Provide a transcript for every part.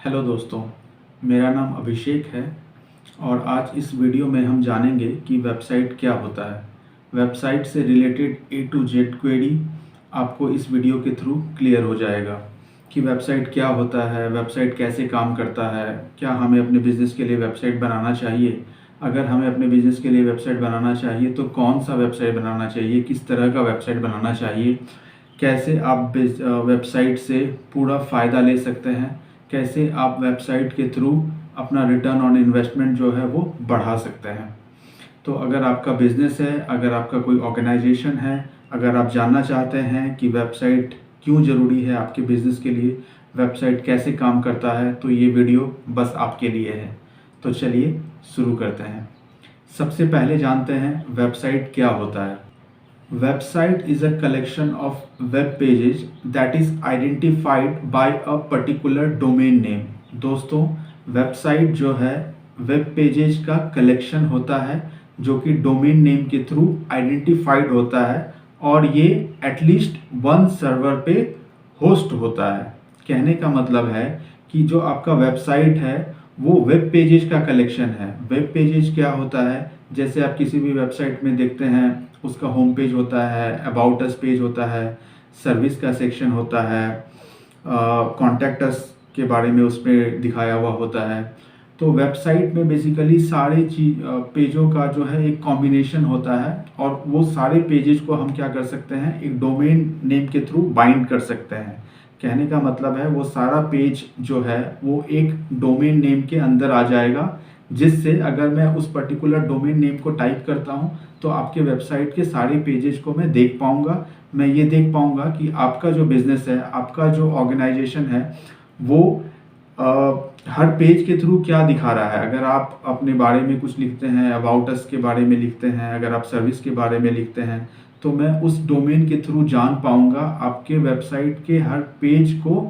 Hello दोस्तों, मेरा नाम अभिषेक है और आज इस वीडियो में हम जानेंगे कि वेबसाइट क्या होता है। वेबसाइट से related A to Z query आपको इस वीडियो के थ्रू क्लियर हो जाएगा कि वेबसाइट क्या होता है, वेबसाइट कैसे काम करता है, क्या हमें अपने बिज़नेस के लिए वेबसाइट बनाना चाहिए। अगर हमें अपने बिज़नेस के लिए वेबसाइट बनाना चाहिए तो कौन सा वेबसाइट बनाना चाहिए, किस तरह का वेबसाइट बनाना चाहिए, कैसे आप वेबसाइट से पूरा फ़ायदा ले सकते हैं, कैसे आप वेबसाइट के थ्रू अपना रिटर्न ऑन इन्वेस्टमेंट जो है वो बढ़ा सकते हैं। तो अगर आपका बिज़नेस है, अगर आपका कोई ऑर्गेनाइजेशन है, अगर आप जानना चाहते हैं कि वेबसाइट क्यों ज़रूरी है आपके बिज़नेस के लिए, वेबसाइट कैसे काम करता है, तो ये वीडियो बस आपके लिए है। तो चलिए शुरू करते हैं। सबसे पहले जानते हैं वेबसाइट क्या होता है। Website is a collection of web pages that is identified by a particular domain name। दोस्तों, वेबसाइट जो है वेब पेजेस का कलेक्शन होता है जो कि डोमेन नेम के थ्रू आइडेंटिफाइड होता है और ये एटलीस्ट वन सर्वर पे होस्ट होता है। कहने का मतलब है कि जो आपका वेबसाइट है वो वेब पेजेस का कलेक्शन है। वेब पेजेस क्या होता है, जैसे आप किसी भी वेबसाइट में देखते हैं उसका होम पेज होता है, अबाउट अस पेज होता है, सर्विस का सेक्शन होता है, कॉन्टैक्ट अस के बारे में उसमें दिखाया हुआ होता है। तो वेबसाइट में बेसिकली सारे पेजों का जो है एक कॉम्बिनेशन होता है और वो सारे पेजेस को हम क्या कर सकते हैं, एक डोमेन नेम के थ्रू बाइंड कर सकते हैं। कहने का मतलब है वो सारा पेज जो है वो एक डोमेन नेम के अंदर आ जाएगा, जिससे अगर मैं उस पर्टिकुलर डोमेन नेम को टाइप करता हूँ तो आपके वेबसाइट के सारे पेजेस को मैं देख पाऊँगा। मैं ये देख पाऊँगा कि आपका जो बिज़नेस है, आपका जो ऑर्गेनाइजेशन है वो हर पेज के थ्रू क्या दिखा रहा है। अगर आप अपने बारे में कुछ लिखते हैं, अबाउट अस के बारे में लिखते हैं, अगर आप सर्विस के बारे में लिखते हैं, तो मैं उस डोमेन के थ्रू जान पाऊँगा आपके वेबसाइट के हर पेज को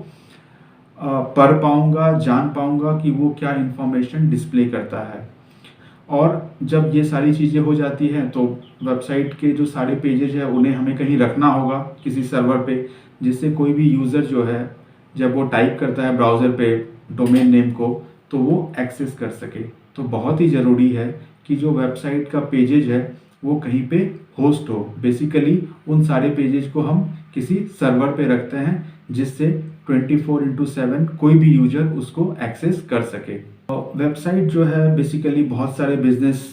पढ़ पाऊँगा, जान पाऊँगा कि वो क्या इन्फॉर्मेशन डिस्प्ले करता है। और जब ये सारी चीज़ें हो जाती हैं तो वेबसाइट के जो सारे पेजेज हैं उन्हें हमें कहीं रखना होगा किसी सर्वर पे, जिससे कोई भी यूज़र जो है जब वो टाइप करता है ब्राउज़र पे डोमेन नेम को तो वो एक्सेस कर सके। तो बहुत ही ज़रूरी है कि जो वेबसाइट का पेजेज है वो कहीं पे होस्ट हो। बेसिकली उन सारे पेजेज को हम किसी सर्वर पे रखते हैं जिससे 24/7 कोई भी यूज़र उसको एक्सेस कर सके। वेबसाइट जो है बेसिकली बहुत सारे बिजनेस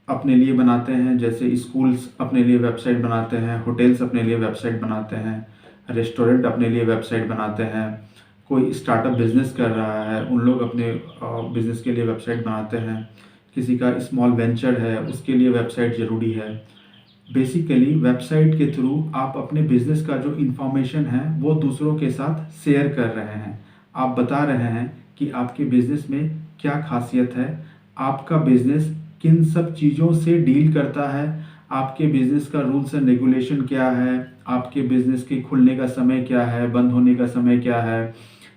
अपने लिए बनाते हैं, जैसे स्कूल्स अपने लिए वेबसाइट बनाते हैं, होटल्स अपने लिए वेबसाइट बनाते हैं, रेस्टोरेंट अपने लिए वेबसाइट बनाते हैं, कोई स्टार्टअप बिजनेस कर रहा है उन लोग अपने बिजनेस के लिए वेबसाइट बनाते हैं, किसी का स्मॉल वेंचर है उसके लिए वेबसाइट ज़रूरी है। बेसिकली वेबसाइट के थ्रू आप अपने बिजनेस का जो इन्फॉर्मेशन है वो दूसरों के साथ शेयर कर रहे हैं। आप बता रहे हैं कि आपके बिजनेस में क्या खासियत है, आपका बिजनेस किन सब चीज़ों से डील करता है, आपके बिजनेस का रूल्स एंड रेगुलेशन क्या है, आपके बिजनेस के खुलने का समय क्या है, बंद होने का समय क्या है।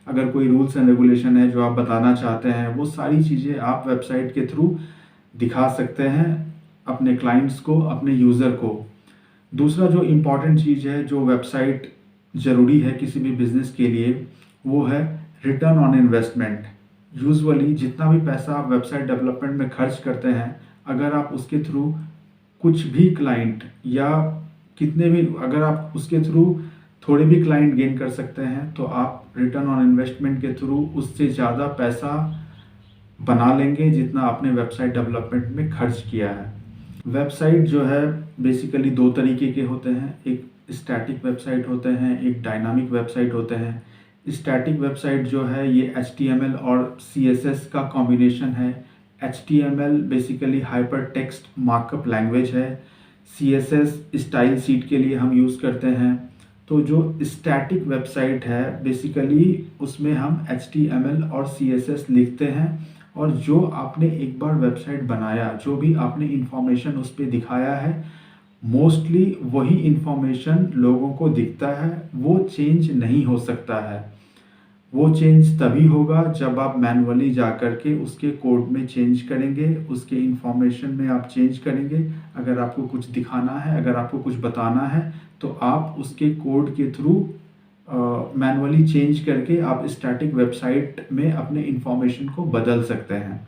अगर कोई रूल्स एंड रेगुलेशन है जो आप बताना चाहते हैं वो सारी चीज़ें आप वेबसाइट के थ्रू दिखा सकते हैं अपने क्लाइंट्स को, अपने यूज़र को। दूसरा जो इम्पॉर्टेंट चीज़ है जो वेबसाइट ज़रूरी है किसी भी बिज़नेस के लिए, वो है रिटर्न ऑन इन्वेस्टमेंट। यूजुअली जितना भी पैसा आप वेबसाइट डेवलपमेंट में खर्च करते हैं, अगर आप उसके थ्रू कुछ भी क्लाइंट या कितने भी अगर आप उसके थ्रू थोड़े भी क्लाइंट गेन कर सकते हैं तो आप रिटर्न ऑन इन्वेस्टमेंट के थ्रू उससे ज़्यादा पैसा बना लेंगे जितना आपने वेबसाइट डेवलपमेंट में खर्च किया है। वेबसाइट जो है बेसिकली दो तरीके के होते हैं, एक स्टैटिक वेबसाइट होते हैं, एक डायनामिक वेबसाइट होते हैं। स्टैटिक वेबसाइट जो है ये HTML और CSS का कॉम्बिनेशन है। HTML basically hyper text markup language है, CSS स्टाइल शीट के लिए हम यूज़ करते हैं। तो जो स्टैटिक वेबसाइट है बेसिकली उसमें हम HTML और CSS लिखते हैं और जो आपने एक बार वेबसाइट बनाया, जो भी आपने इंफॉर्मेशन उस पर दिखाया है, मोस्टली वही इंफॉर्मेशन लोगों को दिखता है, वो चेंज नहीं हो सकता है। वो चेंज तभी होगा जब आप मैनुअली जा कर के उसके कोड में चेंज करेंगे, उसके इंफॉर्मेशन में आप चेंज करेंगे। अगर आपको कुछ दिखाना है, अगर आपको कुछ बताना है तो आप उसके कोड के थ्रू मैनुअली चेंज करके आप स्टैटिक वेबसाइट में अपने इंफॉर्मेशन को बदल सकते हैं।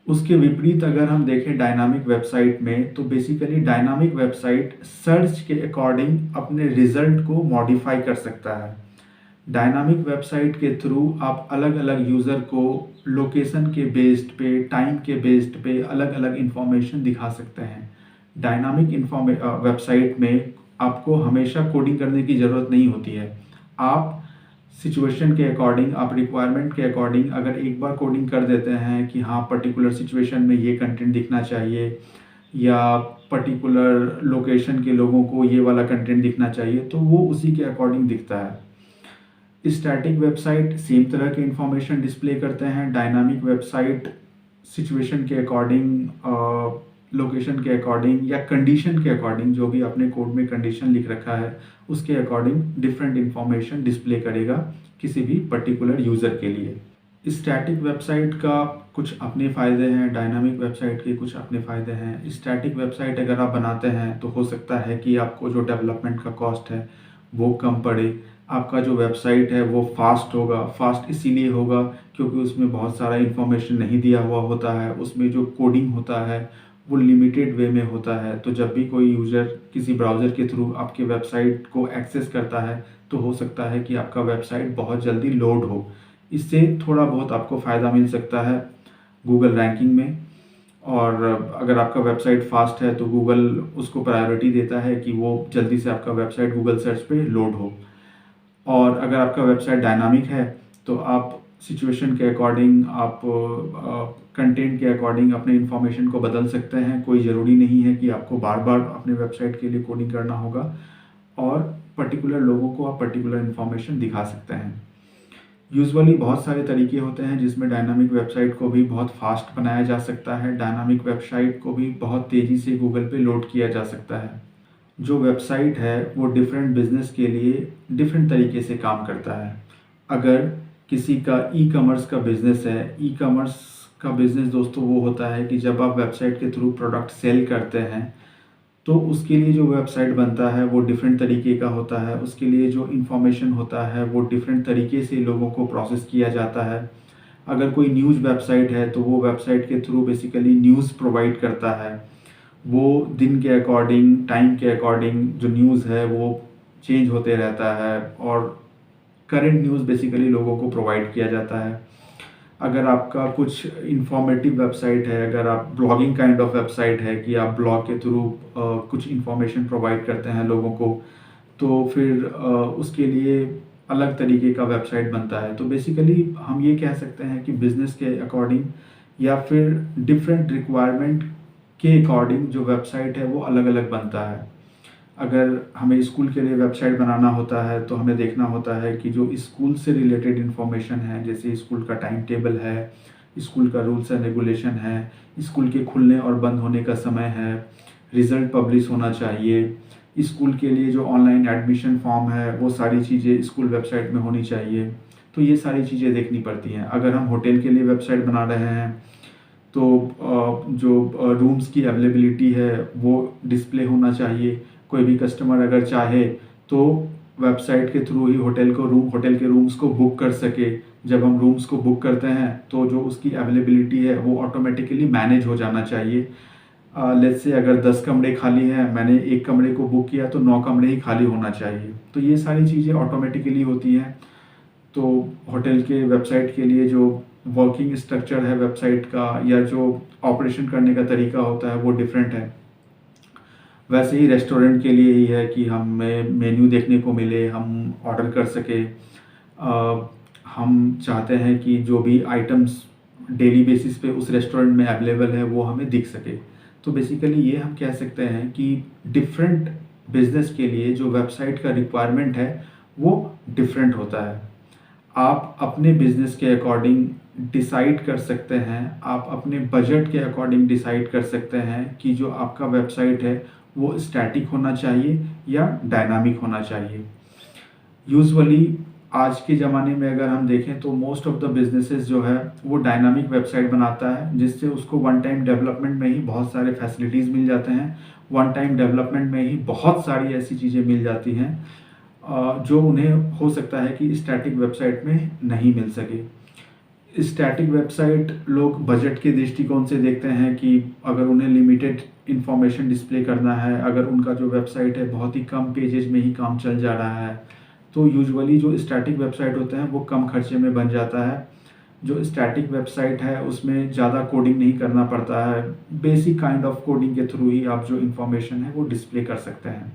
उसके विपरीत अगर हम देखें डायनामिक वेबसाइट में, तो बेसिकली डायनामिक वेबसाइट सर्च के अकॉर्डिंग अपने रिजल्ट को मॉडिफाई कर सकता है। डायनामिक वेबसाइट के थ्रू आप अलग अलग यूज़र को लोकेशन के बेस्ड पे, टाइम के बेस्ड पे अलग अलग इंफॉर्मेशन दिखा सकते हैं। डायनामिक वेबसाइट में आपको हमेशा कोडिंग करने की ज़रूरत नहीं होती है। आप सिचुएशन के अकॉर्डिंग, आप रिक्वायरमेंट के अकॉर्डिंग अगर एक बार कोडिंग कर देते हैं कि हाँ पर्टिकुलर सिचुएशन में ये कंटेंट दिखना चाहिए या पर्टिकुलर लोकेशन के लोगों को ये वाला कंटेंट दिखना चाहिए, तो वो उसी के अकॉर्डिंग दिखता है। स्टैटिक वेबसाइट सेम तरह के इंफॉर्मेशन डिस्प्ले करते हैं। डायनामिक वेबसाइट सिचुएशन के अकॉर्डिंग, लोकेशन के अकॉर्डिंग या कंडीशन के अकॉर्डिंग, जो भी अपने कोड में कंडीशन लिख रखा है उसके अकॉर्डिंग डिफरेंट इंफॉर्मेशन डिस्प्ले करेगा किसी भी पर्टिकुलर यूज़र के लिए। स्टैटिक वेबसाइट का कुछ अपने फ़ायदे हैं, डायनामिक वेबसाइट के कुछ अपने फ़ायदे हैं। स्टैटिक वेबसाइट अगर आप बनाते हैं तो हो सकता है कि आपको जो डेवलपमेंट का कॉस्ट है वो कम पड़े। आपका जो वेबसाइट है वो फास्ट होगा। फास्ट इसीलिए होगा क्योंकि उसमें बहुत सारा इन्फॉर्मेशन नहीं दिया हुआ होता है। उसमें जो कोडिंग होता है वो लिमिटेड वे में होता है। तो जब भी कोई यूज़र किसी ब्राउज़र के थ्रू आपके वेबसाइट को एक्सेस करता है तो हो सकता है कि आपका वेबसाइट बहुत जल्दी लोड हो। इससे थोड़ा बहुत आपको फ़ायदा मिल सकता है गूगल रैंकिंग में। और अगर आपका वेबसाइट फास्ट है तो गूगल उसको प्रायोरिटी देता है कि वो जल्दी से आपका वेबसाइट गूगल सर्च पे लोड हो। और अगर आपका वेबसाइट डायनामिक है तो आप सिचुएशन के अकॉर्डिंग, आप कंटेंट के अकॉर्डिंग अपने इंफॉर्मेशन को बदल सकते हैं। कोई ज़रूरी नहीं है कि आपको बार बार अपने वेबसाइट के लिए कोडिंग करना होगा और पर्टिकुलर लोगों को आप पर्टिकुलर इंफॉर्मेशन दिखा सकते हैं। यूजुअली बहुत सारे तरीके होते हैं जिसमें डायनामिक वेबसाइट को भी बहुत फास्ट बनाया जा सकता है। डायनामिक वेबसाइट को भी बहुत तेज़ी से गूगल पे लोड किया जा सकता है। जो वेबसाइट है वो डिफरेंट बिजनेस के लिए डिफरेंट तरीके से काम करता है। अगर किसी का ई कॉमर्स का बिज़नेस है, ई कॉमर्स का बिज़नेस दोस्तों वो होता है कि जब आप वेबसाइट के थ्रू प्रोडक्ट सेल करते हैं तो उसके लिए जो वेबसाइट बनता है वो डिफरेंट तरीके का होता है। उसके लिए जो इन्फॉर्मेशन होता है वो डिफरेंट तरीके से लोगों को प्रोसेस किया जाता है। अगर कोई न्यूज़ वेबसाइट है तो वो वेबसाइट के थ्रू बेसिकली न्यूज़ प्रोवाइड करता है। वो दिन के अकॉर्डिंग, टाइम के अकॉर्डिंग जो न्यूज़ है वो चेंज होते रहता है और करंट न्यूज़ बेसिकली लोगों को प्रोवाइड किया जाता है। अगर आपका कुछ इंफॉर्मेटिव वेबसाइट है, अगर आप ब्लॉगिंग काइंड ऑफ वेबसाइट है कि आप ब्लॉग के थ्रू कुछ इंफॉर्मेशन प्रोवाइड करते हैं लोगों को, तो फिर उसके लिए अलग तरीके का वेबसाइट बनता है। तो बेसिकली हम ये कह सकते हैं कि बिज़नेस के अकॉर्डिंग या फिर डिफरेंट रिक्वायरमेंट के अकॉर्डिंग जो वेबसाइट है वो अलग अलग बनता है। अगर हमें स्कूल के लिए वेबसाइट बनाना होता है तो हमें देखना होता है कि जो स्कूल से रिलेटेड इन्फॉर्मेशन है, जैसे स्कूल का टाइम टेबल है, स्कूल का रूल्स एंड रेगुलेशन है, स्कूल के खुलने और बंद होने का समय है, रिज़ल्ट पब्लिश होना चाहिए, स्कूल के लिए जो ऑनलाइन एडमिशन फॉर्म है वो सारी चीज़ें स्कूल वेबसाइट में होनी चाहिए। तो ये सारी चीज़ें देखनी पड़ती हैं। अगर हम होटल के लिए वेबसाइट बना रहे हैं तो जो रूम्स की अवेलेबिलिटी है वो डिस्प्ले होना चाहिए। कोई भी कस्टमर अगर चाहे तो वेबसाइट के थ्रू ही होटल के रूम्स को बुक कर सके। जब हम रूम्स को बुक करते हैं तो जो उसकी अवेलेबिलिटी है वो ऑटोमेटिकली मैनेज हो जाना चाहिए। लेट्स से अगर 10 कमरे खाली हैं, मैंने एक कमरे को बुक किया तो 9 कमरे ही खाली होना चाहिए। तो ये सारी चीज़ें ऑटोमेटिकली होती हैं। तो होटल के वेबसाइट के लिए जो वर्किंग स्ट्रक्चर है वेबसाइट का या जो ऑपरेशन करने का तरीका होता है वो डिफरेंट है। वैसे ही रेस्टोरेंट के लिए ही है कि हमें मेन्यू देखने को मिले, हम ऑर्डर कर सके। हम चाहते हैं कि जो भी आइटम्स डेली बेसिस पे उस रेस्टोरेंट में अवेलेबल है वो हमें दिख सके। तो बेसिकली ये हम कह सकते हैं कि डिफरेंट बिजनेस के लिए जो वेबसाइट का रिक्वायरमेंट है वो डिफरेंट होता है। आप अपने बिजनेस के अकॉर्डिंग डिसाइड कर सकते हैं, आप अपने बजट के अकॉर्डिंग डिसाइड कर सकते हैं कि जो आपका वेबसाइट है वो स्टैटिक होना चाहिए या डायनामिक होना चाहिए। यूजुअली आज के ज़माने में अगर हम देखें तो मोस्ट ऑफ द बिजनेसेस जो है वो डायनामिक वेबसाइट बनाता है, जिससे उसको वन टाइम डेवलपमेंट में ही बहुत सारे फैसिलिटीज़ मिल जाते हैं। वन टाइम डेवलपमेंट में ही बहुत सारी ऐसी चीज़ें मिल जाती हैं जो उन्हें हो सकता है कि स्टैटिक वेबसाइट में नहीं मिल सके। स्टैटिक वेबसाइट लोग बजट के दृष्टिकोण से देखते हैं कि अगर उन्हें लिमिटेड इंफॉर्मेशन डिस्प्ले करना है, अगर उनका जो वेबसाइट है बहुत ही कम पेजेस में ही काम चल जा रहा है, तो यूजुअली जो स्टैटिक वेबसाइट होते हैं वो कम खर्चे में बन जाता है। जो स्टैटिक वेबसाइट है उसमें ज़्यादा कोडिंग नहीं करना पड़ता है, बेसिक काइंड ऑफ कोडिंग के थ्रू ही आप जो इन्फॉर्मेशन है वो डिस्प्ले कर सकते हैं।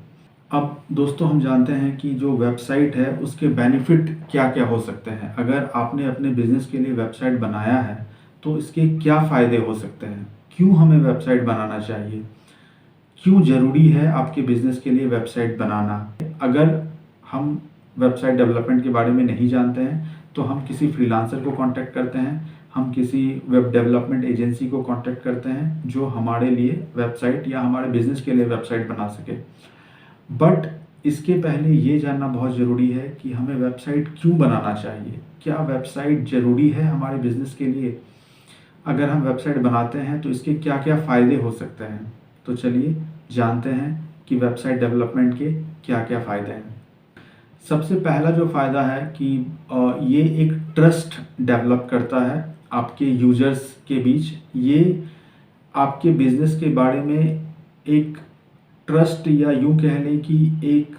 अब दोस्तों हम जानते हैं कि जो वेबसाइट है उसके बेनिफिट क्या क्या हो सकते हैं। अगर आपने अपने बिजनेस के लिए वेबसाइट बनाया है तो इसके क्या फ़ायदे हो सकते हैं, क्यों हमें वेबसाइट बनाना चाहिए, क्यों ज़रूरी है आपके बिजनेस के लिए वेबसाइट बनाना। अगर हम वेबसाइट डेवलपमेंट के बारे में नहीं जानते हैं तो हम किसी फ्रीलांसर को कांटेक्ट करते हैं, हम किसी वेब डेवलपमेंट एजेंसी को कांटेक्ट करते हैं जो हमारे लिए वेबसाइट या हमारे बिजनेस के लिए वेबसाइट बना सके। बट इसके पहले ये जानना बहुत ज़रूरी है कि हमें वेबसाइट क्यों बनाना चाहिए, क्या वेबसाइट ज़रूरी है हमारे बिजनेस के लिए। अगर हम वेबसाइट बनाते हैं तो इसके क्या क्या फ़ायदे हो सकते हैं। तो चलिए जानते हैं कि वेबसाइट डेवलपमेंट के क्या क्या फ़ायदे हैं। सबसे पहला जो फ़ायदा है कि ये एक ट्रस्ट डेवलप करता है आपके यूजर्स के बीच। ये आपके बिजनेस के बारे में एक ट्रस्ट या यूं कह लें कि एक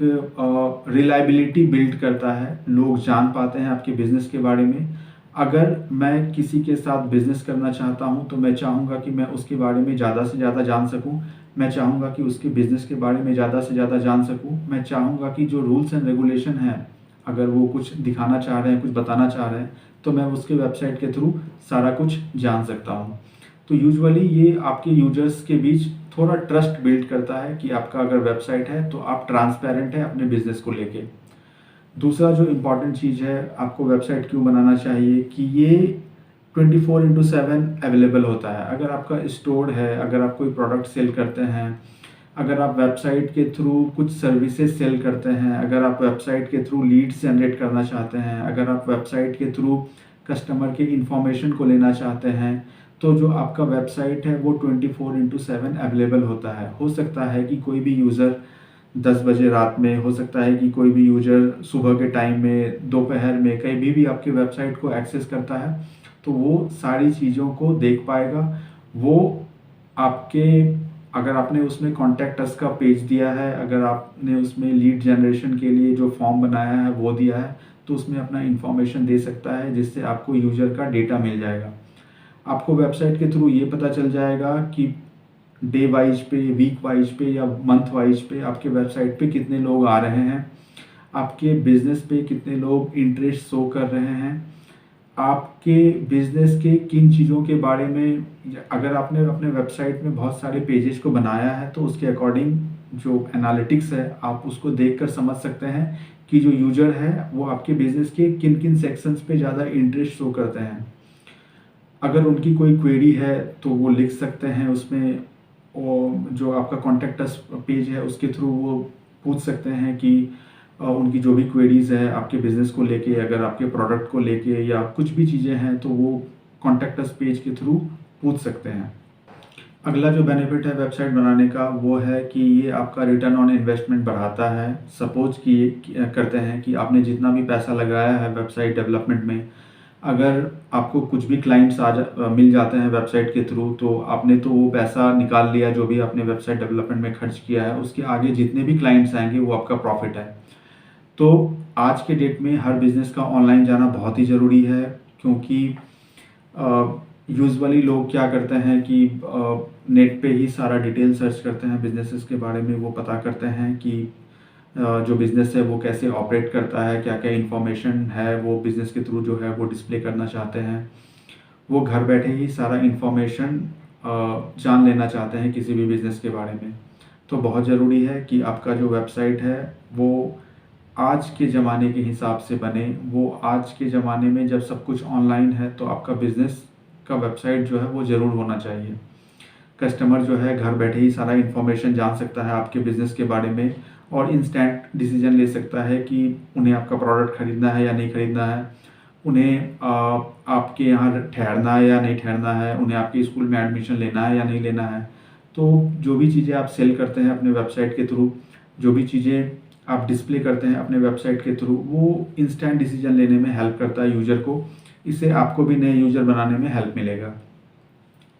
रिलायबिलिटी बिल्ड करता है। लोग जान पाते हैं आपके बिज़नेस के बारे में। अगर मैं किसी के साथ बिज़नेस करना चाहता हूं तो मैं चाहूँगा कि मैं उसके बारे में ज़्यादा से ज़्यादा जान सकूं। मैं चाहूँगा कि उसके बिज़नेस के बारे में ज़्यादा से ज़्यादा जान सकूं। मैं चाहूँगा कि जो रूल्स एंड रेगुलेशन हैं, अगर वो कुछ दिखाना चाह रहे हैं, कुछ बताना चाह रहे हैं, तो मैं उसके वेबसाइट के थ्रू सारा कुछ जान सकता हूँ। तो यूजुअली ये आपके यूजर्स के बीच थोड़ा ट्रस्ट बिल्ड करता है कि आपका अगर वेबसाइट है तो आप ट्रांसपेरेंट है अपने बिजनेस को लेके। दूसरा जो इम्पॉर्टेंट चीज़ है, आपको वेबसाइट क्यों बनाना चाहिए कि ये 24/7 अवेलेबल होता है। अगर आपका स्टोर है, अगर आप कोई प्रोडक्ट सेल करते हैं, अगर आप वेबसाइट के थ्रू कुछ सर्विसेज सेल करते हैं, अगर आप वेबसाइट के थ्रू लीड्स जनरेट करना चाहते हैं, अगर आप वेबसाइट के थ्रू कस्टमर के इंफॉर्मेशन को लेना चाहते हैं, तो जो आपका वेबसाइट है वो 24/7 अवेलेबल होता है। हो सकता है कि कोई भी यूज़र 10 बजे रात में, हो सकता है कि कोई भी यूज़र सुबह के टाइम में, दोपहर में, कहीं भी आपके वेबसाइट को एक्सेस करता है तो वो सारी चीज़ों को देख पाएगा। वो आपके, अगर आपने उसमें कॉन्टैक्ट अस का पेज दिया है, अगर आपने उसमें लीड जनरेशन के लिए जो फॉर्म बनाया है वो दिया है, तो उसमें अपना इंफॉर्मेशन दे सकता है जिससे आपको यूज़र का डेटा मिल जाएगा। आपको वेबसाइट के थ्रू ये पता चल जाएगा कि डे वाइज पे, वीक वाइज पे या मंथ वाइज पे आपके वेबसाइट पे कितने लोग आ रहे हैं, आपके बिजनेस पे कितने लोग इंटरेस्ट शो कर रहे हैं, आपके बिजनेस के किन चीज़ों के बारे में। अगर आपने अपने वेबसाइट में बहुत सारे पेजेस को बनाया है तो उसके अकॉर्डिंग जो एनालिटिक्स है आप उसको देखकर समझ सकते हैं कि जो यूजर है वो आपके बिजनेस के किन किन सेक्शंस पे ज़्यादा इंटरेस्ट शो करते हैं। अगर उनकी कोई क्वेरी है तो वो लिख सकते हैं उसमें, और जो आपका कॉन्टैक्ट अस पेज है उसके थ्रू वो पूछ सकते हैं कि उनकी जो भी क्वेरीज है आपके बिज़नेस को लेके, अगर आपके प्रोडक्ट को लेके या कुछ भी चीज़ें हैं तो वो कॉन्टैक्ट अस पेज के थ्रू पूछ सकते हैं। अगला जो बेनिफिट है वेबसाइट बनाने का वो है कि ये आपका रिटर्न ऑन इन्वेस्टमेंट बढ़ाता है। सपोज करते हैं कि आपने जितना भी पैसा लगाया है वेबसाइट डेवलपमेंट में, अगर आपको कुछ भी क्लाइंट्स मिल जाते हैं वेबसाइट के थ्रू, तो आपने तो वो पैसा निकाल लिया जो भी आपने वेबसाइट डेवलपमेंट में खर्च किया है, उसके आगे जितने भी क्लाइंट्स आएंगे वो आपका प्रॉफिट है। तो आज के डेट में हर बिज़नेस का ऑनलाइन जाना बहुत ही ज़रूरी है, क्योंकि यूजुअली लोग क्या करते हैं कि नेट पे ही सारा डिटेल सर्च करते हैं बिजनेसेस के बारे में। वो पता करते हैं कि जो बिज़नेस है वो कैसे ऑपरेट करता है, क्या क्या इन्फॉर्मेशन है वो बिज़नेस के थ्रू जो है वो डिस्प्ले करना चाहते हैं। वो घर बैठे ही सारा इन्फॉर्मेशन जान लेना चाहते हैं किसी भी बिज़नेस के बारे में। तो बहुत ज़रूरी है कि आपका जो वेबसाइट है वो आज के ज़माने के हिसाब से बने। वो आज के ज़माने में जब सब कुछ ऑनलाइन है तो आपका बिज़नेस का वेबसाइट जो है वो ज़रूर होना चाहिए। कस्टमर जो है घर बैठे ही सारा इन्फॉर्मेशन जान सकता है आपके बिज़नेस के बारे में और इंस्टेंट डिसीजन ले सकता है कि उन्हें आपका प्रोडक्ट ख़रीदना है या नहीं ख़रीदना है, उन्हें आपके यहाँ ठहरना है या नहीं ठहरना है, उन्हें आपके स्कूल में एडमिशन लेना है या नहीं लेना है। तो जो भी चीज़ें आप सेल करते हैं अपने वेबसाइट के थ्रू, जो भी चीज़ें आप डिस्प्ले करते हैं अपने वेबसाइट के थ्रू, वो इंस्टेंट डिसीजन लेने में हेल्प करता है यूज़र को। इससे आपको भी नए यूज़र बनाने में हेल्प मिलेगा।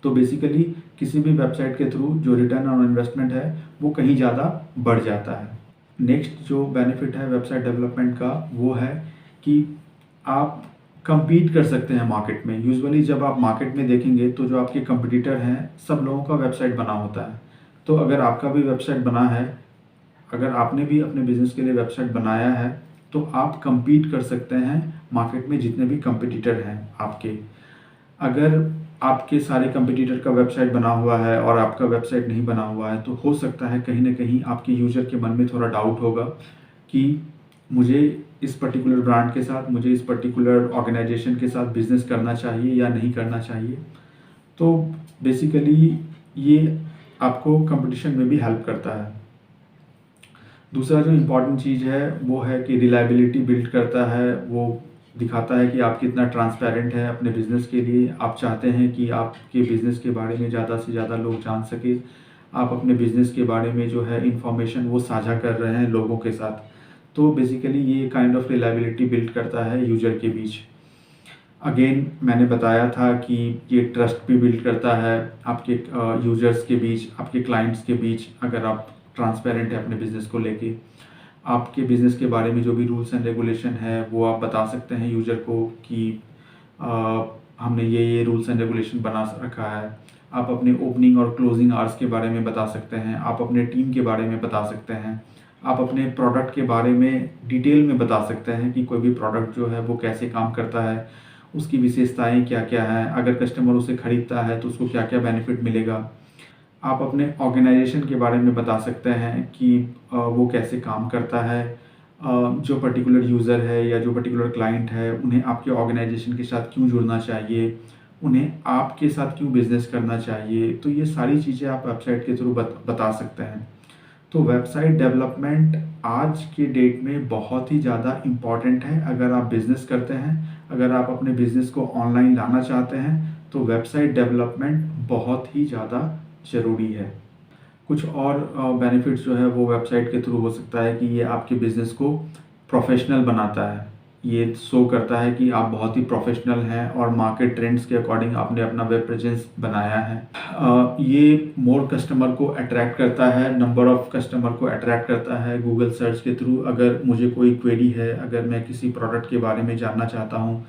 तो बेसिकली किसी भी वेबसाइट के थ्रू जो रिटर्न ऑन इन्वेस्टमेंट है वो कहीं ज़्यादा बढ़ जाता है। नेक्स्ट जो बेनिफिट है वेबसाइट डेवलपमेंट का वो है कि आप compete कर सकते हैं मार्केट में। यूजुअली जब आप मार्केट में देखेंगे तो जो आपके कंपटीटर हैं सब लोगों का वेबसाइट बना होता है। तो अगर आपका भी वेबसाइट बना है, अगर आपने भी अपने बिजनेस के लिए वेबसाइट बनाया है, तो आप compete कर सकते हैं मार्केट में जितने भी कंपटीटर हैं आपके। अगर आपके सारे कंपटीटर का वेबसाइट बना हुआ है और आपका वेबसाइट नहीं बना हुआ है, तो हो सकता है कहीं ना कहीं आपके यूज़र के मन में थोड़ा डाउट होगा कि मुझे इस पर्टिकुलर ब्रांड के साथ, मुझे इस पर्टिकुलर ऑर्गेनाइजेशन के साथ बिज़नेस करना चाहिए या नहीं करना चाहिए। तो बेसिकली ये आपको कंपटीशन में भी हेल्प करता है। दूसरा जो इम्पॉर्टेंट चीज़ है वो है कि रिलायबिलिटी बिल्ड करता है। वो दिखाता है कि आप कितना ट्रांसपेरेंट है अपने बिज़नेस के लिए। आप चाहते हैं कि आपके बिज़नेस के बारे में ज़्यादा से ज़्यादा लोग जान सके। आप अपने बिज़नेस के बारे में जो है इन्फॉर्मेशन वो साझा कर रहे हैं लोगों के साथ। तो बेसिकली ये काइंड ऑफ रिलायबिलिटी बिल्ड करता है यूज़र के बीच। अगेन मैंने बताया था कि ये ट्रस्ट भी बिल्ड करता है आपके यूज़र्स के बीच, आपके क्लाइंट्स के बीच। अगर आप ट्रांसपेरेंट है अपने बिज़नेस को लेके, आपके बिज़नेस के बारे में जो भी रूल्स एंड रेगुलेशन है वो आप बता सकते हैं यूज़र को कि हमने ये रूल्स एंड रेगुलेशन बना रखा है। आप अपने ओपनिंग और क्लोजिंग आवर्स के बारे में बता सकते हैं। आप अपने टीम के बारे में बता सकते हैं। आप अपने प्रोडक्ट के बारे में डिटेल में बता सकते हैं कि कोई भी प्रोडक्ट जो है वो कैसे काम करता है, उसकी विशेषताएं क्या क्या हैं, अगर कस्टमर उसे खरीदता है तो उसको क्या क्या बेनिफिट मिलेगा। आप अपने ऑर्गेनाइजेशन के बारे में बता सकते हैं कि वो कैसे काम करता है। जो पर्टिकुलर यूज़र है या जो पर्टिकुलर क्लाइंट है उन्हें आपके ऑर्गेनाइजेशन के साथ क्यों जुड़ना चाहिए, उन्हें आपके साथ क्यों बिज़नेस करना चाहिए। तो ये सारी चीज़ें आप वेबसाइट के थ्रू बता सकते हैं। तो वेबसाइट डेवलपमेंट आज के डेट में बहुत ही ज़्यादा इम्पॉर्टेंट है। अगर आप बिज़नेस करते हैं, अगर आप अपने बिज़नेस को ऑनलाइन लाना चाहते हैं, तो वेबसाइट डेवलपमेंट बहुत ही ज़्यादा ज़रूरी है। कुछ और बेनिफिट्स जो है वो वेबसाइट के थ्रू हो सकता है कि ये आपके बिज़नेस को प्रोफेशनल बनाता है। ये शो करता है कि आप बहुत ही प्रोफेशनल हैं और मार्केट ट्रेंड्स के अकॉर्डिंग आपने अपना वेब प्रेजेंस बनाया है। ये मोर कस्टमर को अट्रैक्ट करता है, नंबर ऑफ़ कस्टमर को अट्रैक्ट करता है गूगल सर्च के थ्रू। अगर मुझे कोई क्वेरी है, अगर मैं किसी प्रोडक्ट के बारे में जानना चाहता हूँ,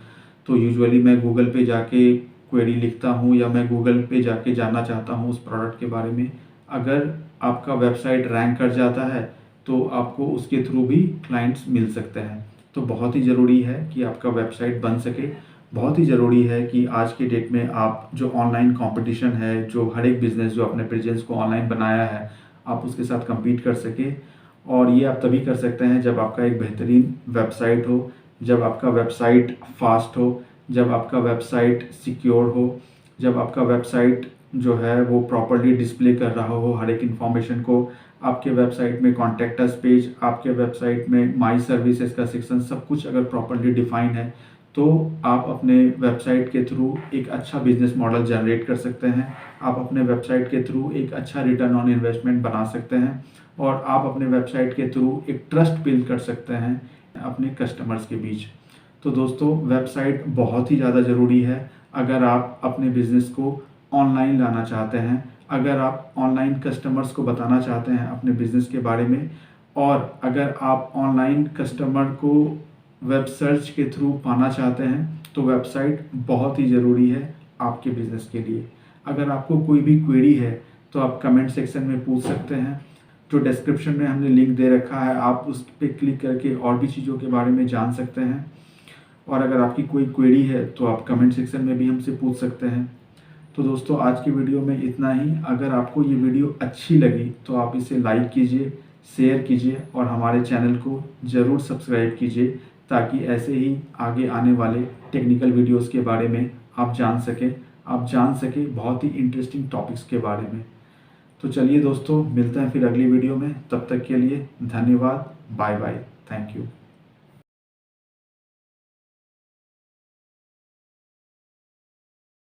तो यूजुअली मैं गूगल पे जाके क्वेरी लिखता हूँ या मैं गूगल पे जाके जानना चाहता हूँ उस प्रोडक्ट के बारे में। अगर आपका वेबसाइट रैंक कर जाता है तो आपको उसके थ्रू भी क्लाइंट्स मिल सकते हैं। तो बहुत ही ज़रूरी है कि आपका वेबसाइट बन सके। बहुत ही ज़रूरी है कि आज के डेट में आप जो ऑनलाइन कंपटीशन है, जो हर एक बिज़नेस जो अपने प्रेजेंस को ऑनलाइन बनाया है, आप उसके साथ compete कर सके। और ये आप तभी कर सकते हैं जब आपका एक बेहतरीन वेबसाइट हो, जब आपका वेबसाइट फास्ट हो, जब आपका वेबसाइट सिक्योर हो, जब आपका वेबसाइट जो है वो प्रॉपर्ली डिस्प्ले कर रहा हो हर एक इन्फॉर्मेशन को। आपके वेबसाइट में कॉन्टैक्ट अस पेज, आपके वेबसाइट में माई सर्विसेज का सेक्शन, सब कुछ अगर प्रॉपर्ली डिफाइन है तो आप अपने वेबसाइट के थ्रू एक अच्छा बिजनेस मॉडल जनरेट कर सकते हैं। आप अपने वेबसाइट के थ्रू एक अच्छा रिटर्न ऑन इन्वेस्टमेंट बना सकते हैं और आप अपने वेबसाइट के थ्रू एक ट्रस्ट बिल्ड कर सकते हैं अपने कस्टमर्स के बीच। तो दोस्तों, वेबसाइट बहुत ही ज़्यादा ज़रूरी है अगर आप अपने बिज़नेस को ऑनलाइन लाना चाहते हैं, अगर आप ऑनलाइन कस्टमर्स को बताना चाहते हैं अपने बिज़नेस के बारे में, और अगर आप ऑनलाइन कस्टमर को वेब सर्च के थ्रू पाना चाहते हैं, तो वेबसाइट बहुत ही ज़रूरी है आपके बिज़नेस के लिए। अगर आपको कोई भी क्वेरी है तो आप कमेंट सेक्शन में पूछ सकते हैं। जो डिस्क्रिप्शन में हमने लिंक दे रखा है, आप उस पर क्लिक करके और भी चीज़ों के बारे में जान सकते हैं। और अगर आपकी कोई क्वेरी है तो आप कमेंट सेक्शन में भी हमसे पूछ सकते हैं। तो दोस्तों, आज की वीडियो में इतना ही। अगर आपको ये वीडियो अच्छी लगी तो आप इसे लाइक कीजिए, शेयर कीजिए और हमारे चैनल को ज़रूर सब्सक्राइब कीजिए, ताकि ऐसे ही आगे आने वाले टेक्निकल वीडियोस के बारे में आप जान सकें बहुत ही इंटरेस्टिंग टॉपिक्स के बारे में। तो चलिए दोस्तों, मिलते हैं फिर अगली वीडियो में। तब तक के लिए धन्यवाद। Bye bye. Thank you.